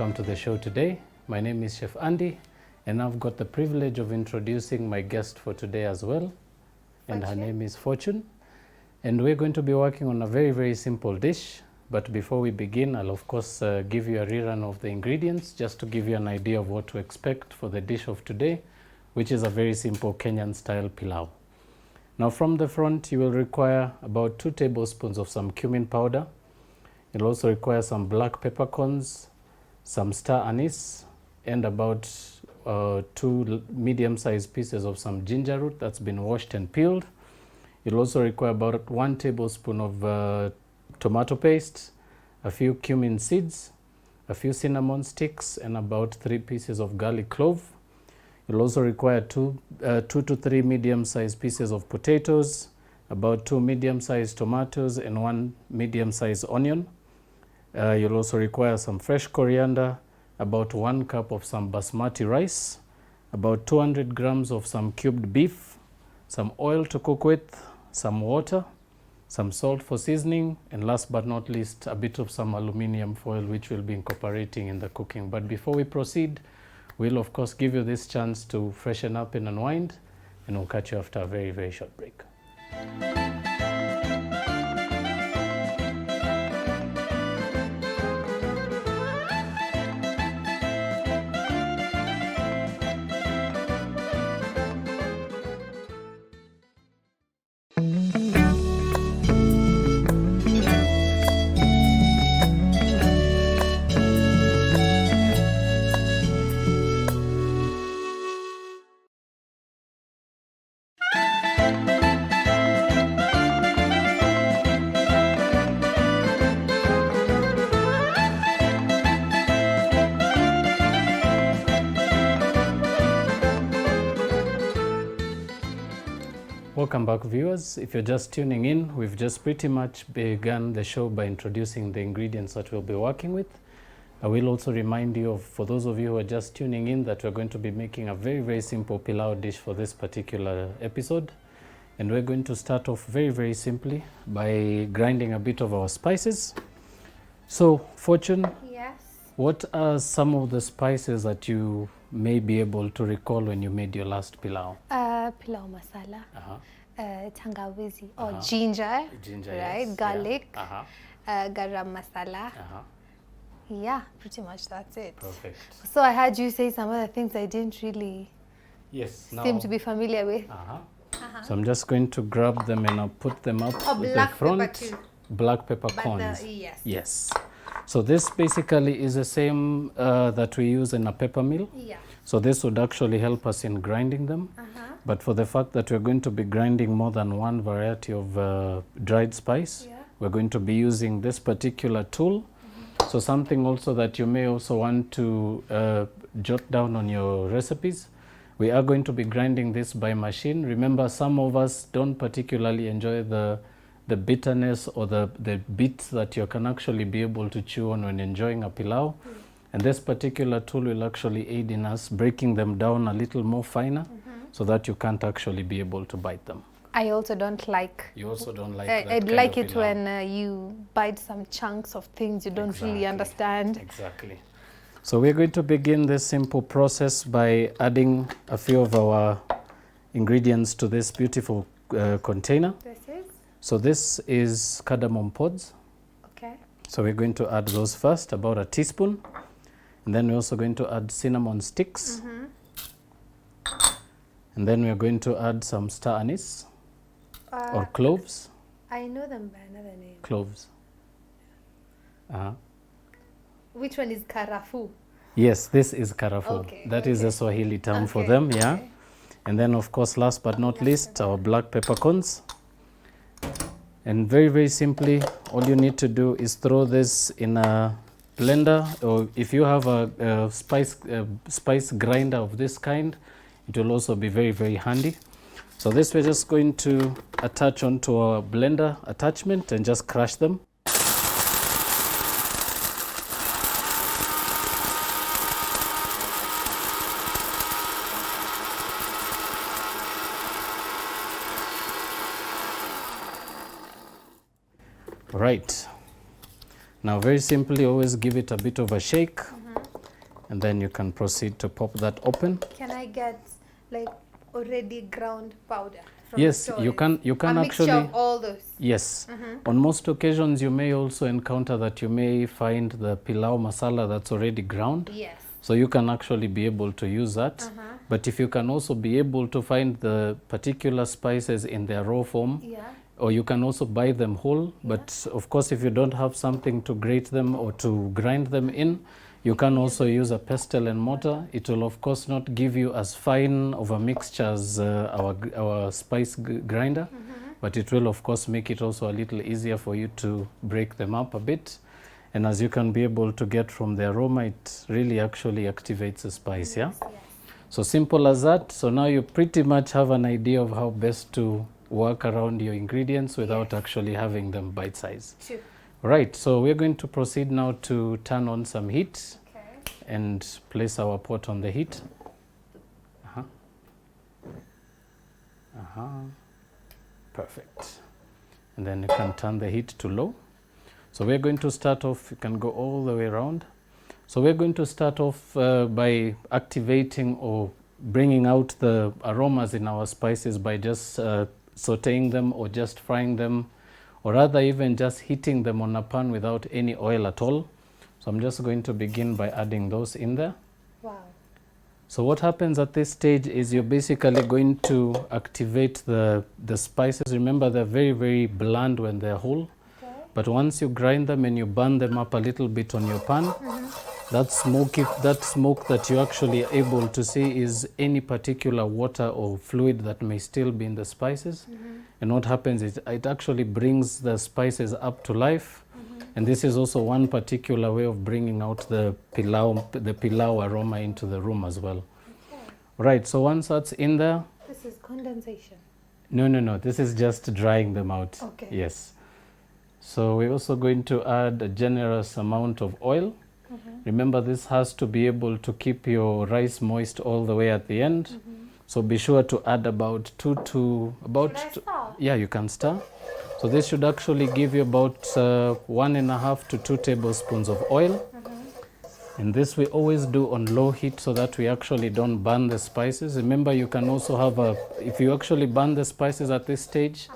welcome to the show today. My name is Chef Andy, and I've got the privilege of introducing my guest for today as well. And her name is Fortune. And we're going to be working on a very, very simple dish. But before we begin, I'll of course give you a rerun of the ingredients just to give you an idea of what to expect for the dish of today, which is a very simple Kenyan style pilau. Now from the front, you will require about 2 tablespoons of some cumin powder. You'll also require some black peppercorns, some star anise, and about 2 medium-sized pieces of some ginger root that's been washed and peeled. You'll also require about 1 tablespoon of tomato paste, a few cumin seeds, a few cinnamon sticks, and about 3 pieces of garlic clove. You'll also require 2 to 3 medium-sized pieces of potatoes, about 2 medium-sized tomatoes, and 1 medium-sized onion. You'll also require some fresh coriander, about 1 cup of some basmati rice, about 200 grams of some cubed beef, some oil to cook with, some water, some salt for seasoning, and last but not least, a bit of some aluminium foil which we'll be incorporating in the cooking. But before we proceed, we'll of course give you this chance to freshen up and unwind, and we'll catch you after a very, very short break. Welcome back, viewers. If you're just tuning in, we've just pretty much begun the show by introducing the ingredients that we'll be working with. I will also remind you, for those of you who are just tuning in, that we're going to be making a very, very simple pilau dish for this particular episode. And we're going to start off very, very simply by grinding a bit of our spices. So, Fortune, yes, what are some of the spices that you may be able to recall when you made your last pilau? Pilau masala, tangawizi or ginger, right? Yes. Garlic, Yeah. garam masala. Yeah, pretty much that's it. Perfect. So I heard you say some other things I didn't really seem to be familiar with. So I'm just going to grab them and I'll put them up at the front. Pepper too. Black peppercorns. Yes. Yes. So this basically is the same that we use in a pepper mill. Yeah. So this would actually help us in grinding them. But for the fact that we're going to be grinding more than one variety of dried spice, we're going to be using this particular tool. So something also that you may also want to jot down on your recipes. We are going to be grinding this by machine. Remember, some of us don't particularly enjoy the bitterness or the bits that you can actually be able to chew on when enjoying a pilau. And this particular tool will actually aid in us breaking them down a little more finer so that you can't actually be able to bite them. I also don't like. You also don't like that I'd kind like of it pilau. when you bite some chunks of things you don't really understand. Exactly. So we're going to begin this simple process by adding a few of our ingredients to this beautiful container. This is? So this is cardamom pods. Okay. So we're going to add those first, about a teaspoon. And then we're also going to add cinnamon sticks. And then we're going to add some star anise or cloves. I know them by another name. Cloves. Which one is karafu? Yes, this is karafu. Okay, That is a Swahili term for them, yeah. Okay. And then, of course, last but not least, our black peppercorns. And very, very simply, all you need to do is throw this in a blender, or if you have a spice grinder of this kind, it will also be very, very handy. So this we're just going to attach onto our blender attachment and just crush them. Right. Now, very simply, always give it a bit of a shake. And then you can proceed to pop that open. Can I get like already ground powder from Yes, the you can a actually. mixture of all those. Yes. On most occasions you may also encounter that you may find the pilau masala that's already ground. Yes. So you can actually be able to use that. But if you can also be able to find the particular spices in their raw form, or you can also buy them whole. But of course, if you don't have something to grate them or to grind them in, you can also use a pestle and mortar. It will of course not give you as fine of a mixture as our spice grinder, but it will of course make it also a little easier for you to break them up a bit. And as you can be able to get from the aroma, it really actually activates the spice, yeah? Yes. So simple as that. So now you pretty much have an idea of how best to work around your ingredients without actually having them bite size. Sure. Right, so we're going to proceed now to turn on some heat and place our pot on the heat. Perfect. And then you can turn the heat to low. So we're going to start off, you can go all the way around. So we're going to start off by activating or bringing out the aromas in our spices by just sauteing them or just frying them, or rather even just heating them on a pan without any oil at all. So I'm just going to begin by adding those in there. Wow. So what happens at this stage is you're basically going to activate the spices. Remember, they're very, very bland when they're whole. But once you grind them and you burn them up a little bit on your pan, that smoke that you're actually able to see is any particular water or fluid that may still be in the spices. And what happens is it actually brings the spices up to life. And this is also one particular way of bringing out the pilau aroma into the room as well. Right, so once that's in there. This is condensation. No, this is just drying them out. Okay. Yes. So we're also going to add a generous amount of oil. Remember, this has to be able to keep your rice moist all the way at the end. So be sure to add about Should I stir? Yeah, you can stir. So this should actually give you about 1.5 to 2 tablespoons of oil. And this we always do on low heat so that we actually don't burn the spices. Remember, you can also have if you actually burn the spices at this stage,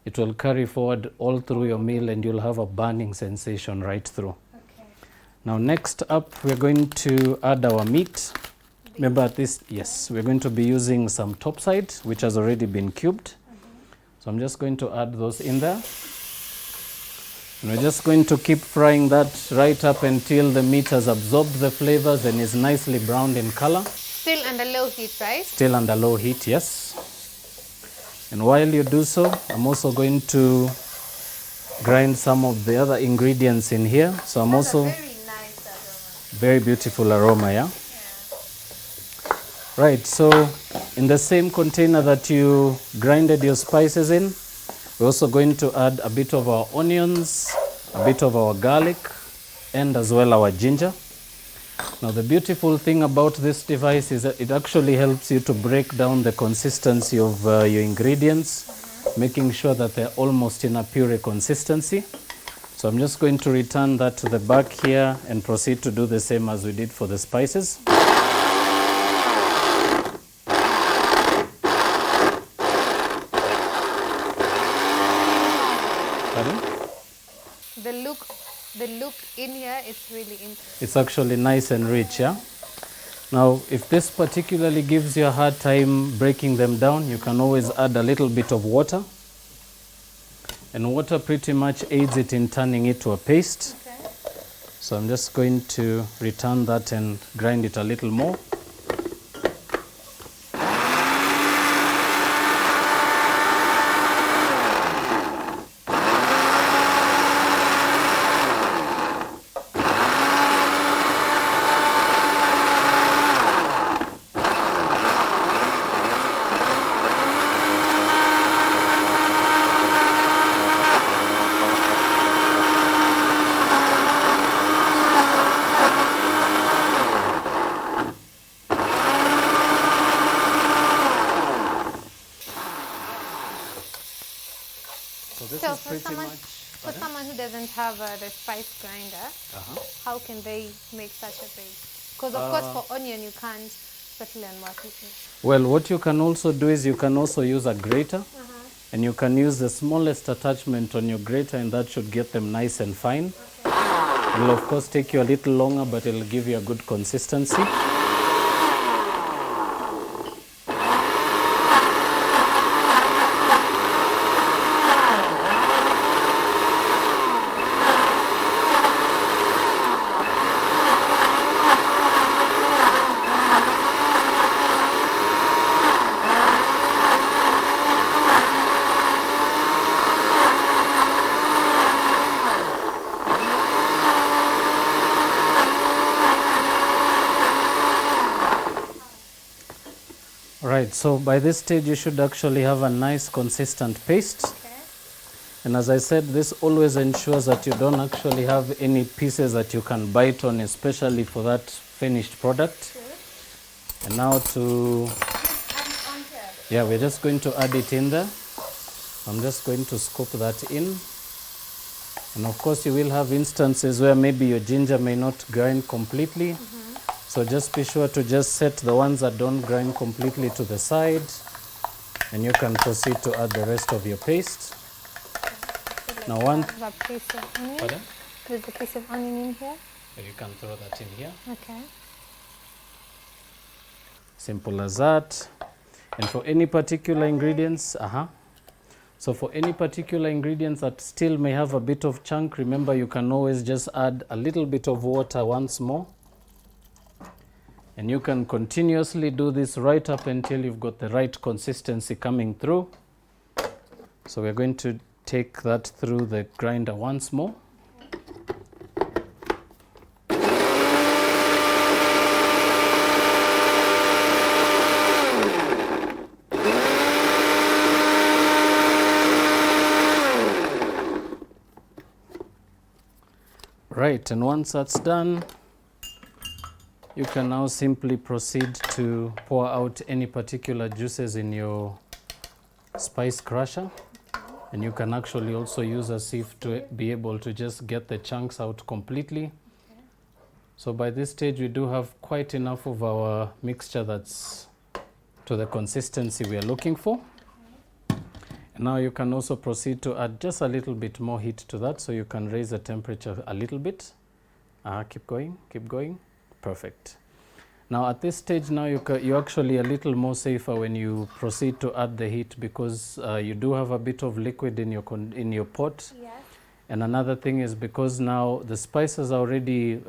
it will carry forward all through your meal and you'll have a burning sensation right through. Okay. Now next up, we're going to add our meat. Remember at this, yes, we're going to be using some topside, which has already been cubed. So I'm just going to add those in there. And we're just going to keep frying that right up until the meat has absorbed the flavors and is nicely browned in color. Still under low heat, right? Still under low heat, yes. And while you do so, I'm also going to grind some of the other ingredients in here. So I'm also Very nice aroma. very beautiful aroma, yeah? Right, so in the same container that you grinded your spices in, we're also going to add a bit of our onions, a bit of our garlic, and as well our ginger. Now the beautiful thing about this device is that it actually helps you to break down the consistency of your ingredients, making sure that they're almost in a puree consistency. So I'm just going to return that to the back here and proceed to do the same as we did for the spices. The look in here is really interesting. It's actually nice and rich, yeah? Now, if this particularly gives you a hard time breaking them down, you can always add a little bit of water. And water pretty much aids it in turning it to a paste. Okay. So I'm just going to return that and grind it a little more. So for someone who doesn't have the spice grinder, how can they make such a paste? Because of course for onion you can't especially unwork it. Well, what you can also do is you can also use a grater. And you can use the smallest attachment on your grater, and that should get them nice and fine. Okay. It will of course take you a little longer, but it will give you a good consistency. Right, so by this stage you should actually have a nice consistent paste. Okay. And as I said, this always ensures that you don't actually have any pieces that you can bite on, especially for that finished product. Sure. And now we're just going to add it in there. I'm just going to scoop that in. And of course you will have instances where maybe your ginger may not grind completely. So just be sure to just set the ones that don't grind completely to the side, and you can proceed to add the rest of your paste. Now There's a piece of onion. Pardon? There's a piece of onion in here. You can throw that in here. Okay. Simple as that. And for any particular ingredients, So for any particular ingredients that still may have a bit of chunk, remember you can always just add a little bit of water once more. And you can continuously do this right up until you've got the right consistency coming through. So we're going to take that through the grinder once more. Right, and once that's done, you can now simply proceed to pour out any particular juices in your spice crusher. And you can actually also use a sieve to be able to just get the chunks out completely. Okay. So by this stage we do have quite enough of our mixture that's to the consistency we are looking for. Okay. And now you can also proceed to add just a little bit more heat to that, so you can raise the temperature a little bit. Keep going, keep going. Perfect. Now at this stage now you're actually a little more safer when you proceed to add the heat, because you do have a bit of liquid in your pot. Yes. And another thing is, because now the spices are already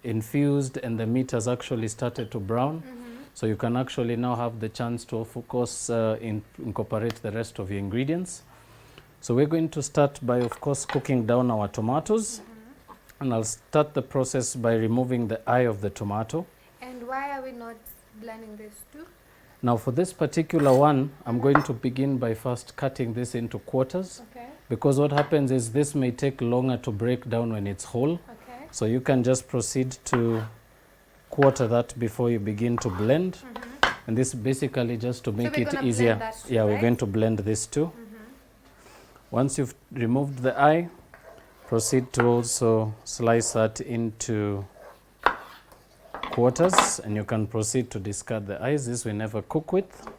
infused and the meat has actually started to brown, so you can actually now have the chance to of course incorporate the rest of your ingredients. So we're going to start by of course cooking down our tomatoes. And I'll start the process by removing the eye of the tomato. And why are we not blending this too? Now for this particular one, I'm going to begin by first cutting this into quarters. Okay. Because what happens is this may take longer to break down when it's whole. Okay. So you can just proceed to quarter that before you begin to blend. And this basically just to make it easier. Yeah, we're going to blend this too. Once you've removed the eye, proceed to also slice that into quarters, and you can proceed to discard the eyes. This we never cook with. Okay.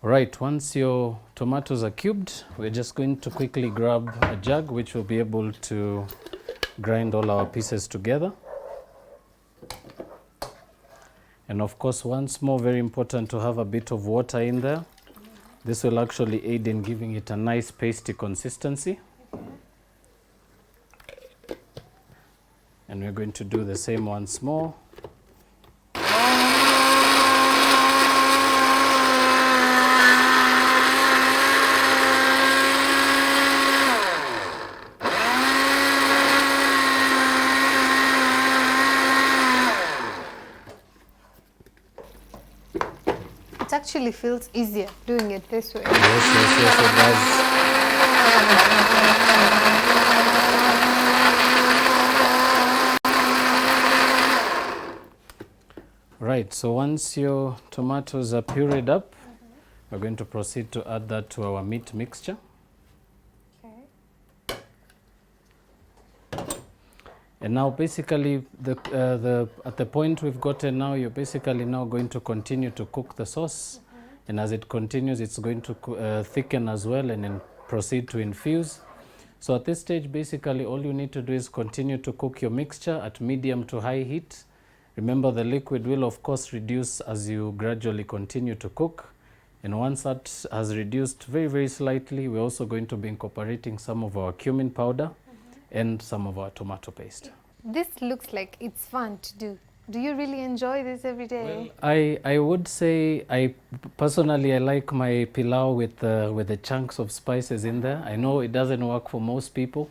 Right, once your tomatoes are cubed, we're just going to quickly grab a jug which will be able to grind all our pieces together. And of course, once more, very important to have a bit of water in there. This will actually aid in giving it a nice pasty consistency. And we're going to do the same once more. It actually feels easier doing it this way. Yes, it does. Right, so once your tomatoes are pureed up, we're going to proceed to add that to our meat mixture. Okay. And now basically at the point we've gotten now, you're basically now going to continue to cook the sauce. And as it continues, it's going to thicken as well and then proceed to infuse. So at this stage, basically all you need to do is continue to cook your mixture at medium to high heat. Remember, the liquid will of course reduce as you gradually continue to cook. And once that has reduced very, very slightly, we're also going to be incorporating some of our cumin powder and some of our tomato paste. This looks like it's fun to do. Do you really enjoy this every day? Well, I would say I like my pilau with the chunks of spices in there. I know it doesn't work for most people,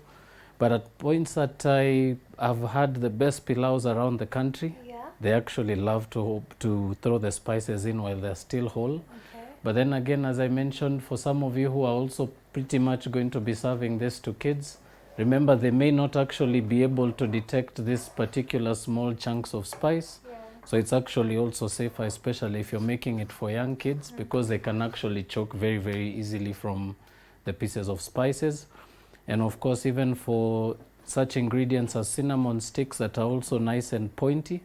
but at points that I've had the best pilaus around the country, they actually love to throw the spices in while they're still whole. Okay. But then again, as I mentioned, for some of you who are also pretty much going to be serving this to kids, remember, they may not actually be able to detect this particular small chunks of spice. Yeah. So it's actually also safer, especially if you're making it for young kids, because they can actually choke very, very easily from the pieces of spices. And of course, even for such ingredients as cinnamon sticks that are also nice and pointy,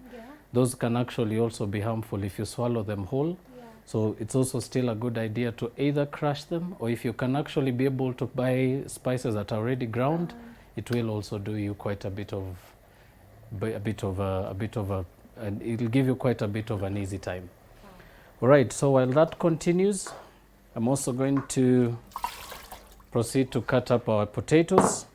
those can actually also be harmful if you swallow them whole. So it's also still a good idea to either crush them, or if you can actually be able to buy spices that are already ground, it will also do you quite a bit of and it'll give you quite a bit of an easy time. All right, so while that continues, I'm also going to proceed to cut up our potatoes.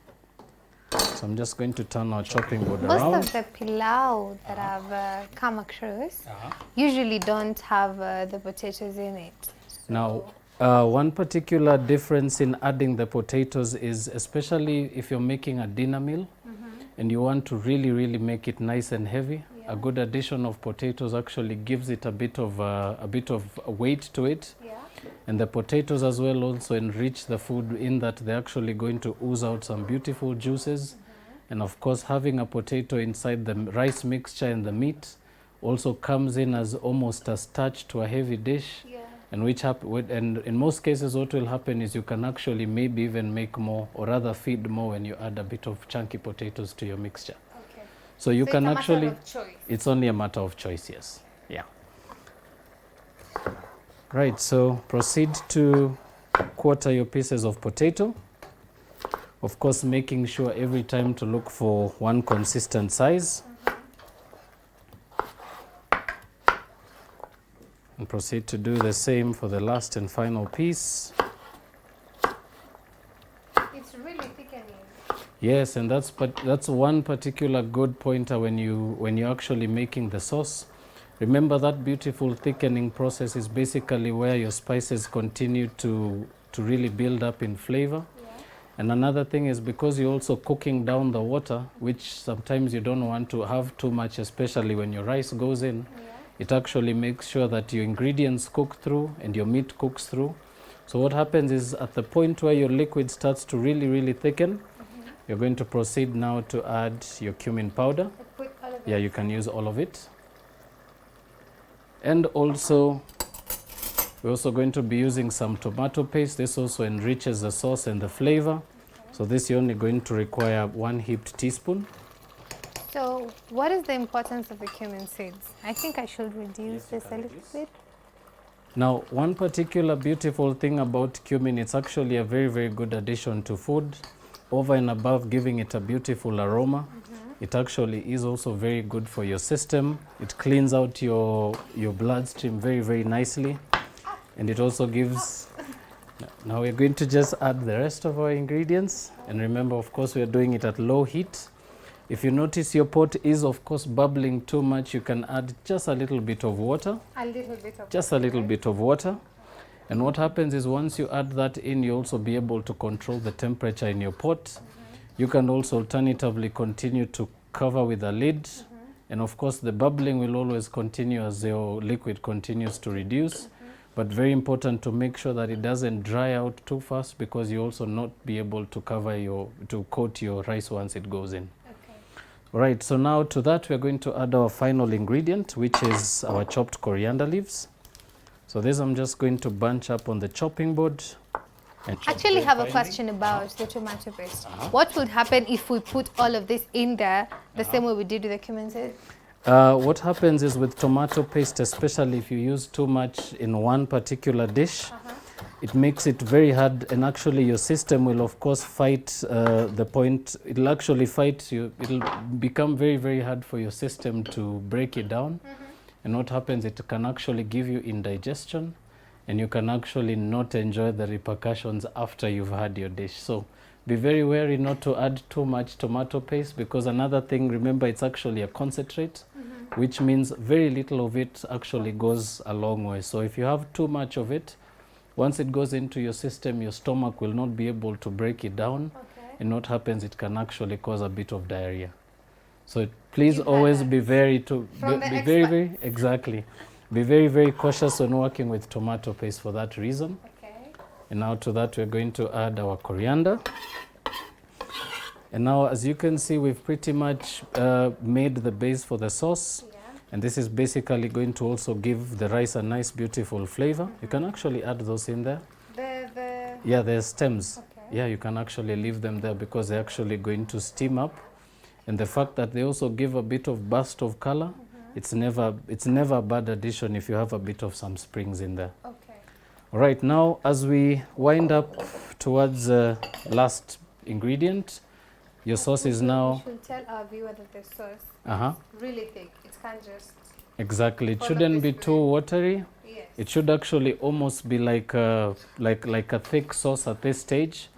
So I'm just going to turn our chopping board around. Most of the pilau that I've come across usually don't have the potatoes in it. So now, one particular difference in adding the potatoes is, especially if you're making a dinner meal and you want to really, really make it nice and heavy, a good addition of potatoes actually gives it a bit of weight to it. And the potatoes as well also enrich the food in that they're actually going to ooze out some beautiful juices. And of course, having a potato inside the rice mixture and the meat also comes in as almost a starch to a heavy dish. And and in most cases, what will happen is you can actually maybe even make more, or rather feed more, when you add a bit of chunky potatoes to your mixture. Okay. So you can actually, it's only a matter of choice, yes. Yeah. Right, so proceed to quarter your pieces of potato. Of course, making sure every time to look for one consistent size. And proceed to do the same for the last and final piece. It's really thickening. Yes, and that's one particular good pointer when you're actually making the sauce. Remember, that beautiful thickening process is basically where your spices continue to really build up in flavor. And another thing is, because you're also cooking down the water, which sometimes you don't want to have too much, especially when your rice goes in, it actually makes sure that your ingredients cook through and your meat cooks through. So what happens is, at the point where your liquid starts to really, really thicken, you're going to proceed now to add your cumin powder. Yeah, you can use all of it. And also, we're also going to be using some tomato paste. This also enriches the sauce and the flavor. So this, you're only going to require 1 heaped teaspoon. So what is the importance of the cumin seeds? I think I should reduce this a little bit. Now, one particular beautiful thing about cumin, it's actually a very, very good addition to food. Over and above giving it a beautiful aroma, it actually is also very good for your system. It cleans out your bloodstream very, very nicely. And it also gives... Now we're going to just add the rest of our ingredients. And remember, of course, we are doing it at low heat. If you notice your pot is, of course, bubbling too much, you can add just a little bit of water. A little bit of Just a little bit of water. And what happens is, once you add that in, you also be able to control the temperature in your pot. You can also alternatively continue to cover with a lid. And of course, the bubbling will always continue as your liquid continues to reduce. But very important to make sure that it doesn't dry out too fast, because you also not be able to coat your rice once it goes in. Okay. All right, so now to that we're going to add our final ingredient, which is our chopped coriander leaves. So this I'm just going to bunch up on the chopping board. and I chop actually very have a finely. question about the tomato paste. What would happen if we put all of this in there the same way we did with the cumin seeds? What happens is with tomato paste, especially if you use too much in one particular dish, it makes it very hard, and actually your system will of course fight the point. It'll actually fight you. It'll become very, very hard for your system to break it down. And what happens, it can actually give you indigestion, and you can actually not enjoy the repercussions after you've had your dish. So be very wary not to add too much tomato paste, because another thing, remember, it's actually a concentrate, which means very little of it actually goes a long way. So if you have too much of it, once it goes into your system, your stomach will not be able to break it down. And what happens, it can actually cause a bit of diarrhea. So please always be very exactly. Be very, very cautious when working with tomato paste for that reason. And now to that, we're going to add our coriander. And now, as you can see, we've pretty much made the base for the sauce. And this is basically going to also give the rice a nice, beautiful flavor. You can actually add those in there. Yeah, the stems. Yeah, you can actually leave them there because they're actually going to steam up. And the fact that they also give a bit of burst of color, it's never a bad addition if you have a bit of some springs in there. All right, now as we wind up towards the last ingredient, your sauce is now... We should tell our viewer that the sauce is really thick. It can't just... Exactly. It shouldn't be too watery. Yes. It should actually almost be like a thick sauce at this stage.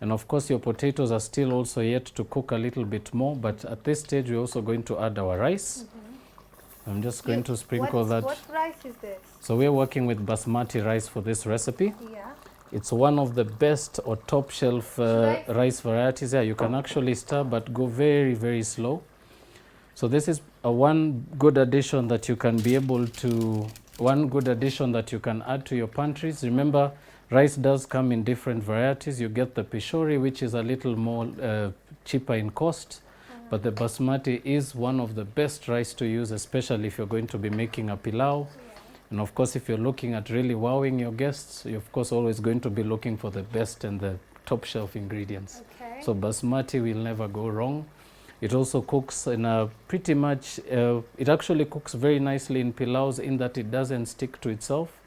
And of course, your potatoes are still also yet to cook a little bit more. But at this stage, we're also going to add our rice. I'm just going to sprinkle that. What rice is this? So we're working with basmati rice for this recipe. Yeah. It's one of the best or top shelf rice varieties. Yeah, you can actually stir, but go very, very slow. So this is one good addition that you can add to your pantries. Remember, rice does come in different varieties. You get the pishori, which is a little more cheaper in cost. But the basmati is one of the best rice to use, especially if you're going to be making a pilau. And of course, if you're looking at really wowing your guests, you're of course always going to be looking for the best and the top shelf ingredients. So basmati will never go wrong. It also cooks in a pretty much, it actually cooks very nicely in pilaus in that it doesn't stick to itself.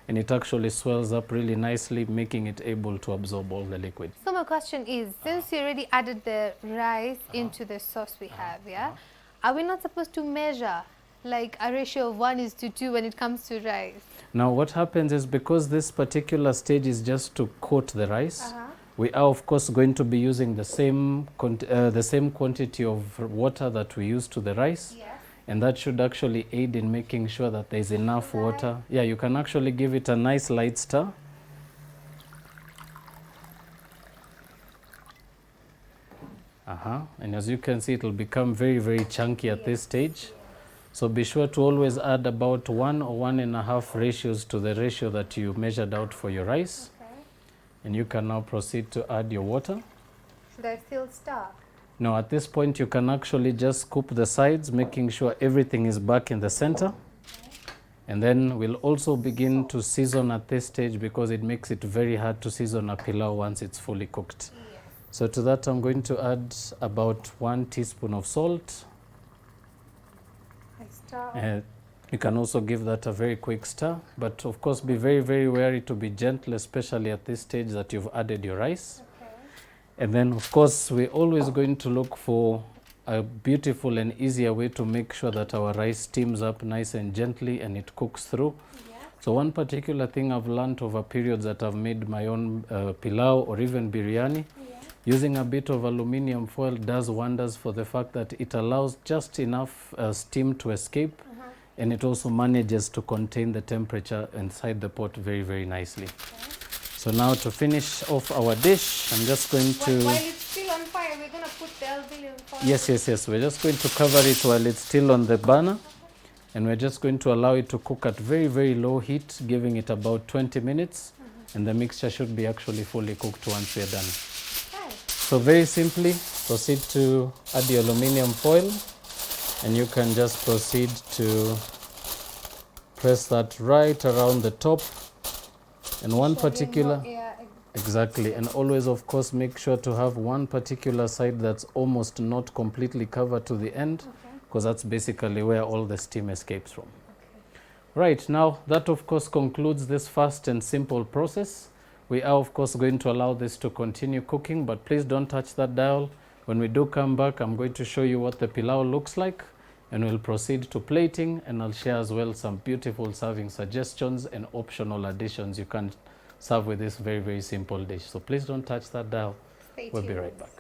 And it actually swells up really nicely, making it able to absorb all the liquid. So my question is, since you already added the rice into the sauce we have, are we not supposed to measure like a ratio of 1:2 when it comes to rice? Now what happens is, because this particular stage is just to coat the rice, we are of course going to be using the same quantity of water that we use to the rice. And that should actually aid in making sure that there's enough water. Yeah, you can actually give it a nice light stir. And as you can see, it will become very, very chunky at this stage. So be sure to always add about 1 or 1.5 ratios to the ratio that you measured out for your rice. And you can now proceed to add your water. Should I still stir? No, at this point you can actually just scoop the sides, making sure everything is back in the center. And then we'll also begin to season at this stage, because it makes it very hard to season a pilau once it's fully cooked. So to that I'm going to add about 1 teaspoon of salt. You can also give that a very quick stir, but of course be very, very wary to be gentle, especially at this stage that you've added your rice. And then of course we're always going to look for a beautiful and easier way to make sure that our rice steams up nice and gently and it cooks through. So one particular thing I've learned over periods that I've made my own pilau or even biryani, using a bit of aluminium foil does wonders for the fact that it allows just enough steam to escape, and it also manages to contain the temperature inside the pot very, very nicely. So now to finish off our dish, I'm just going to... While it's still on fire, we're going to put the aluminium foil. Yes. We're just going to cover it while it's still on the burner. And we're just going to allow it to cook at very, very low heat, giving it about 20 minutes. And the mixture should be actually fully cooked once we're done. So very simply, proceed to add the aluminium foil. And you can just proceed to press that right around the top. And one particular... Exactly, and always, of course, make sure to have one particular side that's almost not completely covered to the end, because that's basically where all the steam escapes from. Right, now that of course concludes this fast and simple process. We are of course going to allow this to continue cooking, but please don't touch that dial. When we do come back, I'm going to show you what the pilau looks like, and we'll proceed to plating, and I'll share as well some beautiful serving suggestions and optional additions you can serve with this very, very simple dish. So please don't touch that dial. We'll be right back.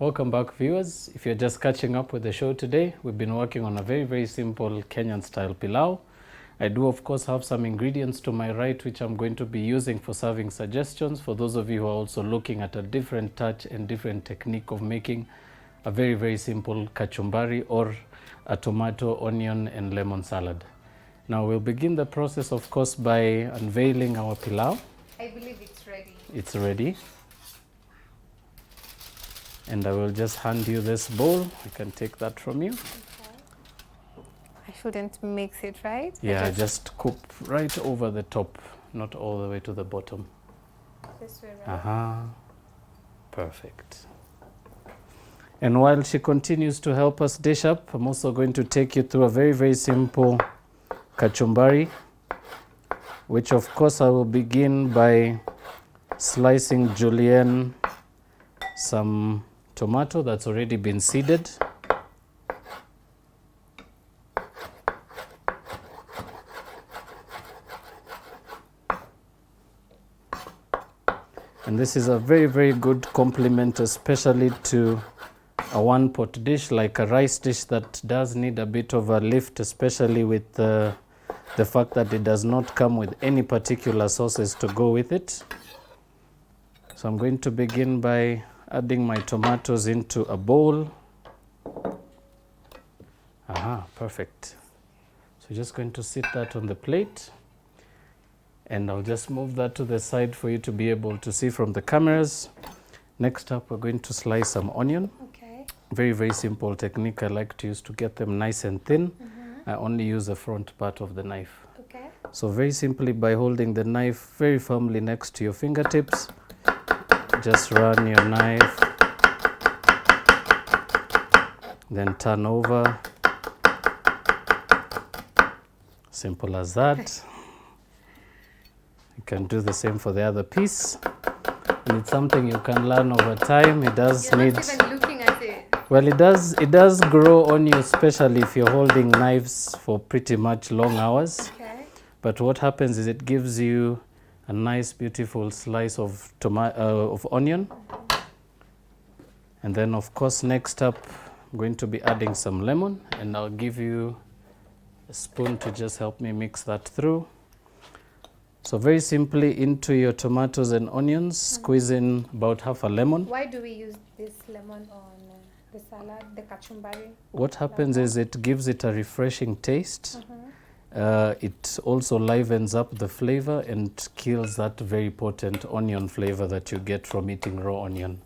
Welcome back, viewers. If you're just catching up with the show today, we've been working on a very, very simple Kenyan style pilau. I do of course have some ingredients to my right which I'm going to be using for serving suggestions for those of you who are also looking at a different touch and different technique of making a very, very simple kachumbari or a tomato, onion and lemon salad. Now we'll begin the process of course by unveiling our pilau. I believe it's ready. It's ready. And I will just hand you this bowl. I can take that from you. Okay. I shouldn't mix it, right? Yeah, just cook right over the top, not all the way to the bottom. This way, right? Perfect. And while she continues to help us dish up, I'm also going to take you through a very, very simple kachumbari, which of course I will begin by slicing julienne some tomato that's already been seeded. And this is a very, very good complement, especially to a one-pot dish like a rice dish that does need a bit of a lift, especially with the fact that it does not come with any particular sauces to go with it. So I'm going to begin by adding my tomatoes into a bowl. Perfect. So just going to sit that on the plate, and I'll just move that to the side for you to be able to see from the cameras. Next up, we're going to slice some onion. Okay. Very, very simple technique I like to use to get them nice and thin. I only use the front part of the knife. Okay. So very simply, by holding the knife very firmly next to your fingertips, just run your knife, then turn over. Simple as that. You can do the same for the other piece. And it's something you can learn over time. It does You're need... not even looking at it. Well, it does grow on you, especially if you're holding knives for pretty much long hours. Okay. But what happens is it gives you a nice, beautiful slice of onion. And then, of course, next up, I'm going to be adding some lemon, and I'll give you a spoon to just help me mix that through. So very simply, into your tomatoes and onions, squeeze in about half a lemon. Why do we use this lemon on the salad, the kachumbari? What happens is it gives it a refreshing taste. It also livens up the flavor and kills that very potent onion flavor that you get from eating raw onion.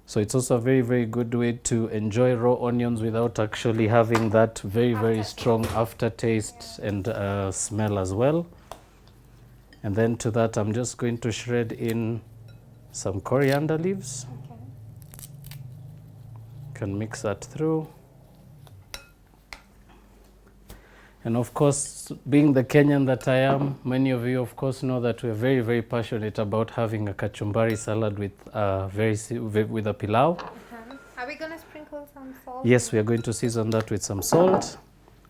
So it's also a very, very good way to enjoy raw onions without actually having that very, very strong aftertaste and smell as well. And then to that, I'm just going to shred in some coriander leaves. Can mix that through. And of course, being the Kenyan that I am, many of you of course know that we're very, very passionate about having a kachumbari salad with with a pilau. Are we going to sprinkle some salt? Yes, we are going to season that with some salt.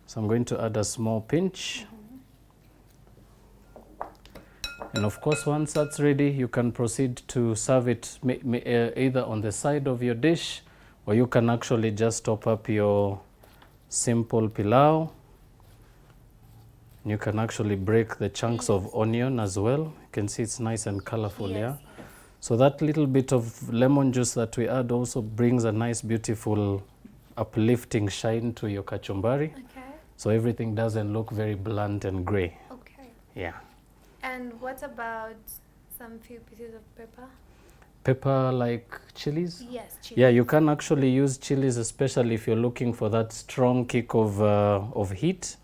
So I'm going to add a small pinch. And of course, once that's ready, you can proceed to serve it either on the side of your dish, or you can actually just top up your simple pilau. You can actually break the chunks of onion as well. You can see it's nice and colorful, yeah? So that little bit of lemon juice that we add also brings a nice, beautiful, uplifting shine to your kachumbari. Okay. So everything doesn't look very blunt and gray. Okay. Yeah. And what about some few pieces of pepper? Pepper like chilies? Yes, chili. Yeah, you can actually use chilies, especially if you're looking for that strong kick of heat.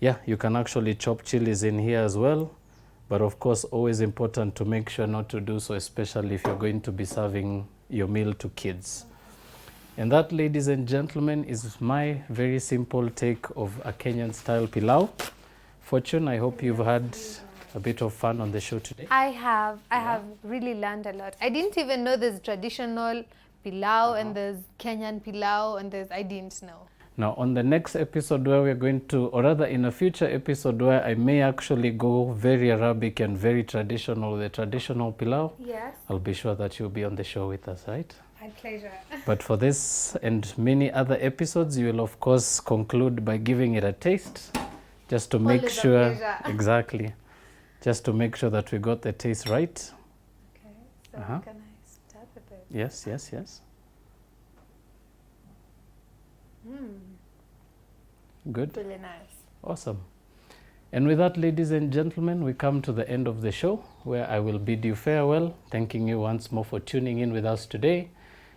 Yeah, you can actually chop chilies in here as well. But of course, always important to make sure not to do so, especially if you're going to be serving your meal to kids. And that, ladies and gentlemen, is my very simple take of a Kenyan style pilau. Fortune, I hope you've had a bit of fun on the show today. I have really learned a lot. I didn't even know there's traditional pilau and there's Kenyan pilau and I didn't know. Now, on the next episode where we're going to, or rather in a future episode where I may actually go very Arabic and very traditional, the traditional pilau, Yes. I'll be sure that you'll be on the show with us, right? My pleasure. But for this and many other episodes, you will of course conclude by giving it a taste, just to make Always a sure, pleasure. exactly, just to make sure that we got the taste right. Okay, so can I start with it? Yes, yes, yes. Good. Really nice. Awesome. And with that, ladies and gentlemen, we come to the end of the show, where I will bid you farewell, thanking you once more for tuning in with us today.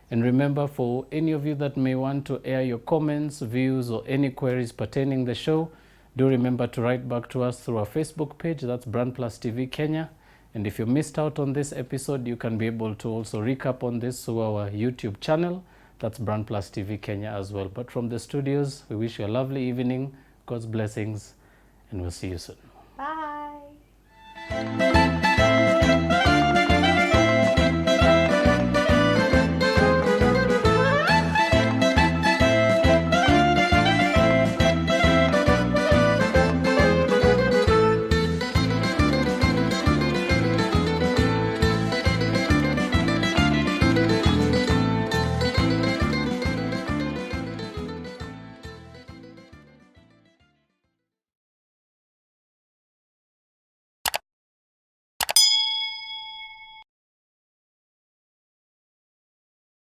And remember, for any of you that may want to air your comments, views, or any queries pertaining the show, do remember to write back to us through our Facebook page, that's BrandPlus TV Kenya. And if you missed out on this episode, you can be able to also recap on this through our YouTube channel, that's BrandPlus TV Kenya as well. But from the studios, we wish you a lovely evening, God's blessings, and we'll see you soon. Bye.